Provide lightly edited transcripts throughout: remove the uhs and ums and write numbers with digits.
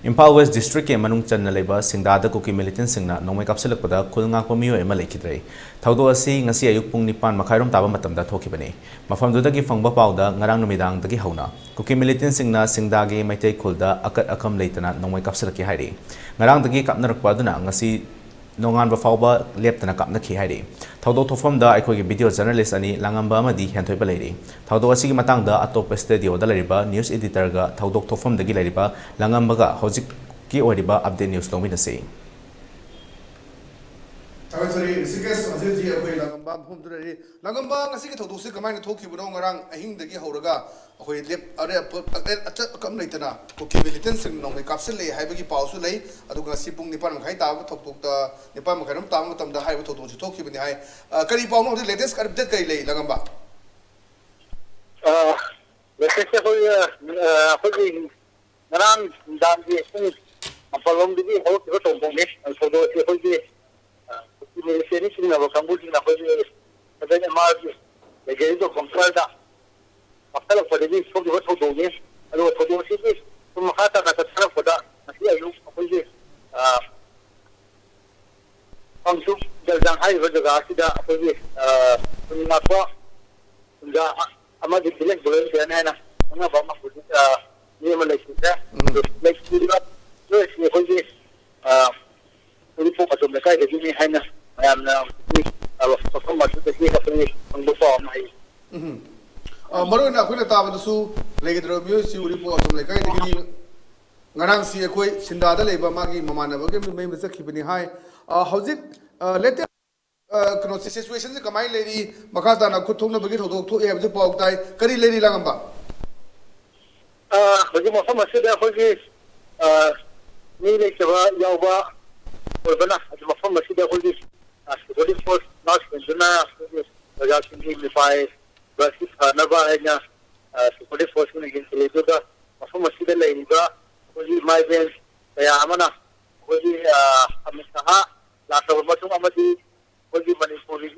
Impal West District ke manung channa leba singdada kuki militant singna nongmai kapsilakpada khulnga ko miyo ema lekhidrei thaudo asi ngasi ayuk pung nipan makhairom taba matamda thokibani mafamdudagi fangba pawda ngarang numidang dagi hauna kuki militant singna singdagi maitei khulda akat akam leitana nongmai kapsilaki hairi ngarang dagi kapnarakpa aduna ngasi nongan ba fawba leptana kapna khi hairi thaudo thofamda aikoi video journalist ani langamba amadi henthoi ba leiri thaudo asi gi matangda atop studio da leriba news editor ga thaudo thofamdagi leriba langamba ga hojik ki oriba update news longmina sei sorry sikes aziji akoi langamba phumdurari langamba ngasi ki thaudo se kamaina thokibno ngarang ahing dagi horaga akoi lep are akam leitana kuki militant sing nongmai kapsel le haibagi pawsu lei aduga ngasi pung nipan khai ta thoktok ta nipan makhairam ta matamda haiba thaudo se thokibni hai kari pawno latest update kai lei langamba latest akoi ngarang dambi apalom digi ho thokbong ne thaudo se akoi Seni sini na bakang na pwede katanya margi lagi itu kontrol dah apakah pada ni semua juga tahu ni kalau tahu sini semua kata cara pada masih ayu pwede langsung jalan hai berjaga tidak pwede apa sudah amat dijelek boleh saya na mana bawa pwede ni Malaysia Malaysia terus ni pwede ini pun macam mereka jadi ni hanya kalau performa itu dia kata ni mengubah mai. Baru nak aku nak tahu tu su lagi terus si uri pun macam mereka jadi ngarang si aku sindada leba magi mamana bagi memang mesti kibni hai. Howzit later kena situation se kamai lady makata nak kutung na bagi thok thok ya baju pau tai kari lady langamba. Bagi masa masih dah bagi ni lagi coba jawab berbana ada mafhum masih dah bagi police force nas penjuna raja sini lifai berarti naba hanya police force ni gitu juga mafhum masih dah lain juga bagi migrants saya amana bagi amisaha lasa bermacam amati bagi manipuri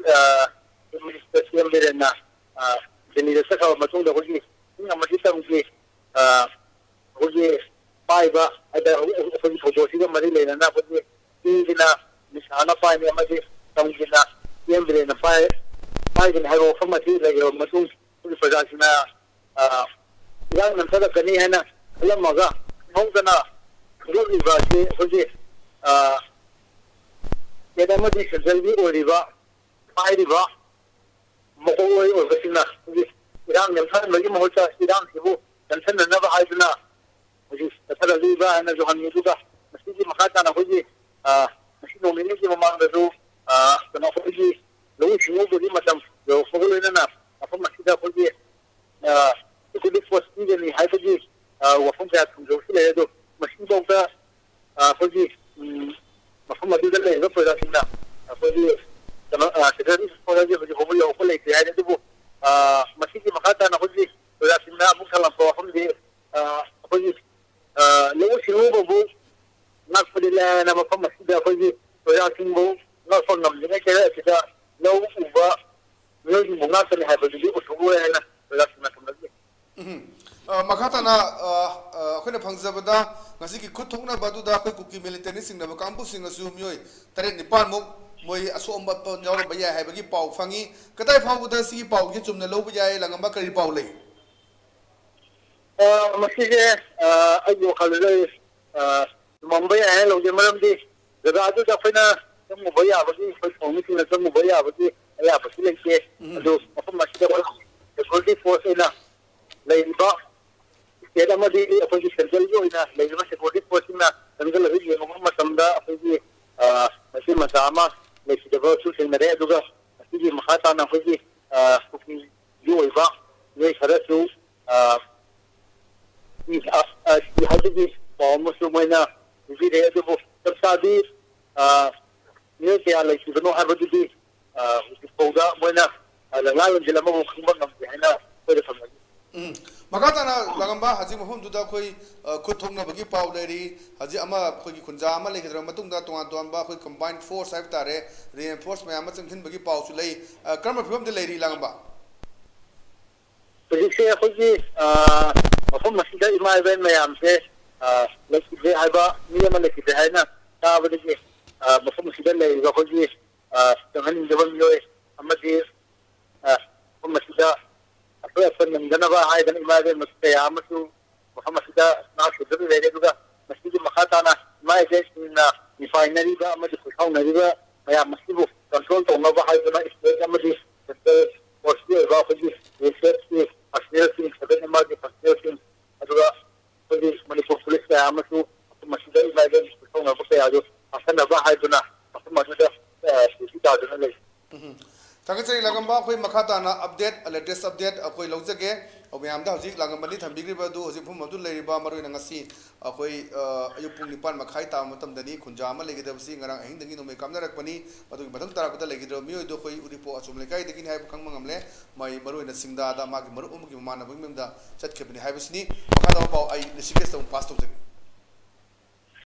administrasi yang berena jadi sesuatu macam dah bagi ini amati tangki bagi paiba ada bagi foto sih kan mari lain na bagi Ina misalnya apa ini masih tanggungan yang beri nafai, ini harus formasi lagi masuk universitas na yang nanti ada kini hena yang maga hong kena kalau universitas jadi kita masih selvi oriba, pai riba, makoi orasi na jadi yang nanti lagi mahu cakap yang sibu nanti nanti bahaya na jadi nanti riba hena johan itu dah mesti makata na jadi masih nomini si mamang itu kenapa lagi lalu semua beri macam jauh fokus ini na apa masih dah pergi itu di pos ini ni hai pergi wafum saya jauh sih itu masih jauh pergi apa masih dah leh itu pergi sini pergi karena sekarang sekolah dia pergi fokus jauh leh dia itu masih di makata nak pergi pergi sini bukan kalau wafum dia pergi lalu semua bu nak pergilah nama masih dah pergi pergi sini nak faham ni kita lalu ubah lalu bunga ni hai pergi usuh na pergi sini lagi. Makata na aku nak fungsi pada ngasih kikut thong na batu dah aku kuki militer ni sing na kampus sing asu mioi tarik nipan muk moi asu ombat pun jauh bayar hai bagi pau fangi ketai pau dah si pau je cuma lalu bayar langamba kari pau leh. Masih je ayo kalau le Mumbai hai lalu je malam di jaga tu dah pernah semua bayar bagi performance ni semua bayar bagi ayah pasti lagi aduh apa masih dah security force ina lain ba kita madi apa di central jo ina lain ba security force ina tanggal lagi yang macam dah apa di masih masama masih dah bersu sendiri juga masih di makata na pergi jo iba ni cara tu ni ada di musuh mana jadi dia tu tersadir ni saya lagi sebenarnya ada di Poda mana langalan jelas mahu kembang nampak hina pada sama. Makata na langamba haji mahum tu dah koi kutung na bagi pau dari haji ama koi kunja ama lagi dalam matung dah tuan ba koi combined force saya tare reinforcement ama cengkin bagi pau sulai kerana film tu lagi langamba. Jadi saya koi mahum masih dah imai ben mayam se lagi haiba mi ma le ki haina ta ba de mafum sidan le ga ko ji tangan jaban yo amadi masjida akwai fannin da na ba haidan imazin mustaya musu Muhammad sida na shudur le de duga masjid makhata na mai je na refinery ba amadi khawna riba ya masjidu control to na ba haidana istate amadi Portugal ba ko ji research asnelsin sadan ma de asnelsin aduga ko ji manipur police ya musu masjida imazin khawna ba ya jo asana ba haidana masjida sida da le Tagachari lagamba koi makhata na update latest update koi lojage obiyam da hojik lagamba ni thambigri ba du hojik phum abdul leiriba maroi na ngasi koi ayupung nipan makhai ta matam dani khunja ma legida bsi ngarang ahing dangi no me kamna rakpani madu badang tarak da legidro mioi do koi uripo achum lekai dagin hai khang mangamle mai maroi na singda da ma gi maru um gi mana bim da chat khebni hai bisni makhada pau ai nisike song pass to